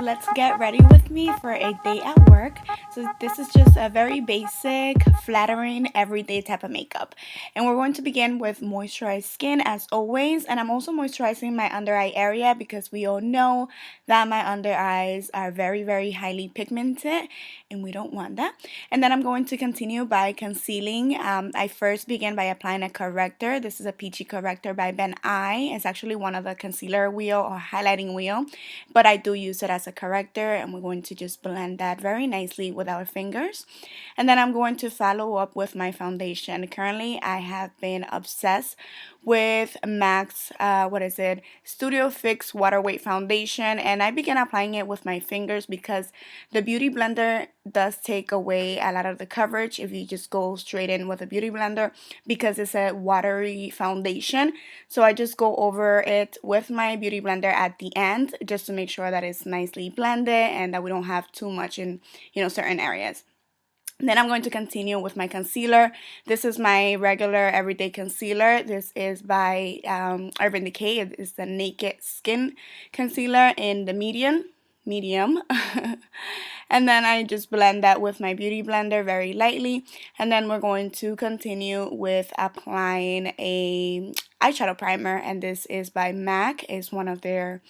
let's get ready with me for a day at work. So this is just a very basic, flattering, everyday type of makeup. And we're going to begin with moisturized skin as always. And I'm also moisturizing my under eye area because we all know that my under eyes are very, very highly pigmented and we don't want that. And then I'm going to continue by concealing. I first begin by applying a corrector. This is a peachy corrector by Ben I. It's actually one of the concealer wheel or highlighting wheel, but I do use it as a corrector, and we're going to just blend that very nicely with our fingers. And then I'm going to follow up with my foundation. Currently, I have been obsessed with MAC's, Studio Fix Water Weight Foundation, and I began applying it with my fingers because the Beauty Blender does take away a lot of the coverage if you just go straight in with a Beauty Blender because it's a watery foundation. So I just go over it with my Beauty Blender at the end just to make sure that it's nicely blended and that we don't have too much in, certain areas. Then I'm going to continue with my concealer. This is my regular everyday concealer. This is by Urban Decay. It is the Naked Skin Concealer in the medium. And then I just blend that with my Beauty Blender very lightly. And then we're going to continue with applying a eyeshadow primer. And this is by MAC. It's one of their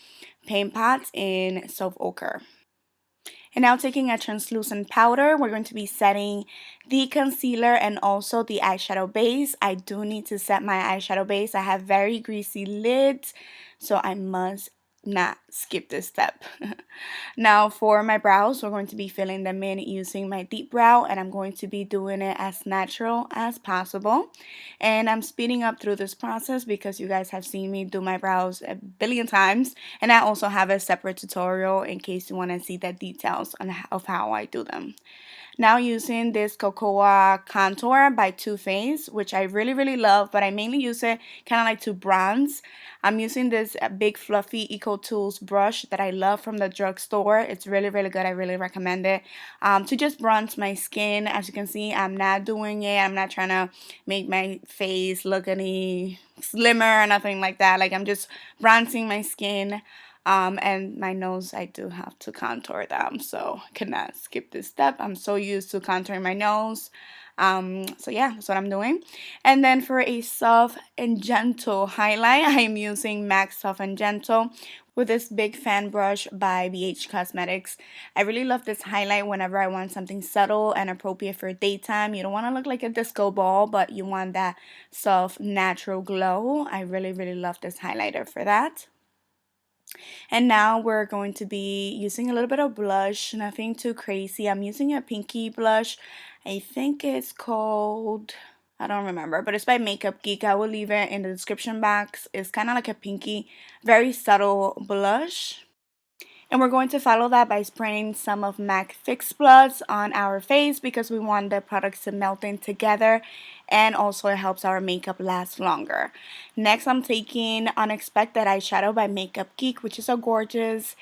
paint pots in Soft Ochre. And now taking a translucent powder, we're going to be setting the concealer and also the eyeshadow base. I do need to set my eyeshadow base. I have very greasy lids, so I must not skip this step. Now for my brows, we're going to be filling them in using my deep brow, and I'm going to be doing it as natural as possible. And I'm speeding up through this process because you guys have seen me do my brows a billion times, and I also have a separate tutorial in case you want to see the details of how I do them. Now using this Cocoa Contour by Too Faced, which I really, really love, but I mainly use it kind of like to bronze. I'm using this big fluffy Eco Tools brush that I love from the drugstore. It's really, really good. I really recommend it to just bronze my skin. As you can see, I'm not doing it. I'm not trying to make my face look any slimmer or nothing like that. Like I'm just bronzing my skin. And my nose, I do have to contour them, so cannot skip this step. I'm so used to contouring my nose. So yeah, that's what I'm doing. And then for a soft and gentle highlight, I am using MAC Soft and Gentle with this big fan brush by BH Cosmetics. I really love this highlight whenever I want something subtle and appropriate for daytime. You don't want to look like a disco ball, but you want that soft, natural glow. I really, really love this highlighter for that. And now we're going to be using a little bit of blush, nothing too crazy. I'm using a pinky blush. I think it's called, I don't remember, but it's by Makeup Geek. I will leave it in the description box. It's kind of like a pinky, very subtle blush. And we're going to follow that by spraying some of MAC Fix Plus on our face because we want the products to melt in together, and also it helps our makeup last longer. Next, I'm taking Unexpected Eyeshadow by Makeup Geek, which is a gorgeous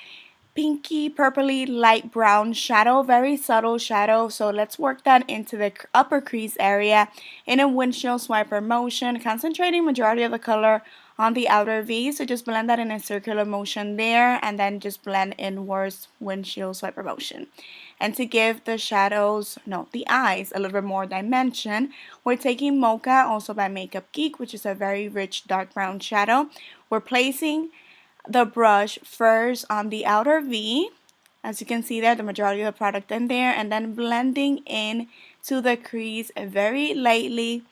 pinky, purpley, light brown shadow, very subtle shadow. So let's work that into the upper crease area in a windshield swiper motion, concentrating majority of the color on the outer V. So just blend that in a circular motion there, and then just blend inwards windshield swiper motion. And to give the the eyes a little bit more dimension, we're taking Mocha, also by Makeup Geek, which is a very rich dark brown shadow. We're placing the brush first on the outer V, as you can see there, the majority of the product in there, and then blending in to the crease very lightly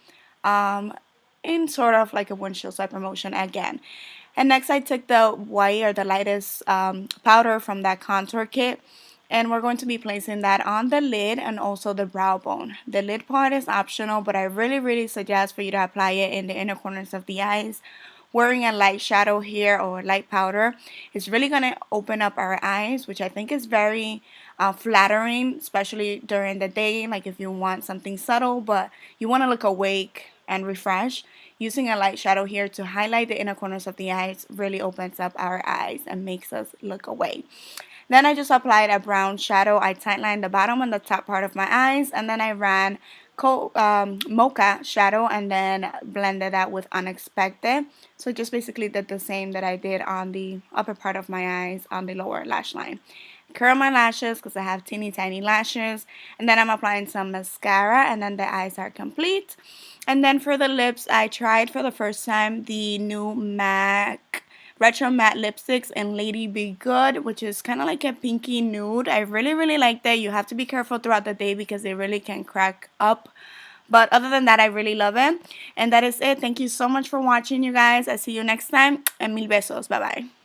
in sort of like a windshield swiper motion again. And next I took the white or the lightest powder from that contour kit, and we're going to be placing that on the lid and also the brow bone. The lid part is optional, but I really, really suggest for you to apply it in the inner corners of the eyes. Wearing a light shadow here or light powder is really going to open up our eyes, which I think is very flattering, especially during the day. Like if you want something subtle but you want to look awake and refreshed, using a light shadow here to highlight the inner corners of the eyes really opens up our eyes and makes us look away. Then I just applied a brown shadow. I tightlined the bottom and the top part of my eyes, and then I ran Mocha shadow and then blended that with Unexpected. So just basically did the same that I did on the upper part of my eyes on the lower lash line. curl my lashes because I have teeny tiny lashes. And then I'm applying some mascara, and then the eyes are complete. And then for the lips, I tried for the first time the new MAC Retro Matte Lipsticks in Lady Be Good, which is kind of like a pinky nude. I really liked it. You have to be careful throughout the day because they really can crack up. But other than that, I really love it. And that is it. Thank you so much for watching, you guys. I see you next time. And mil besos. Bye-bye.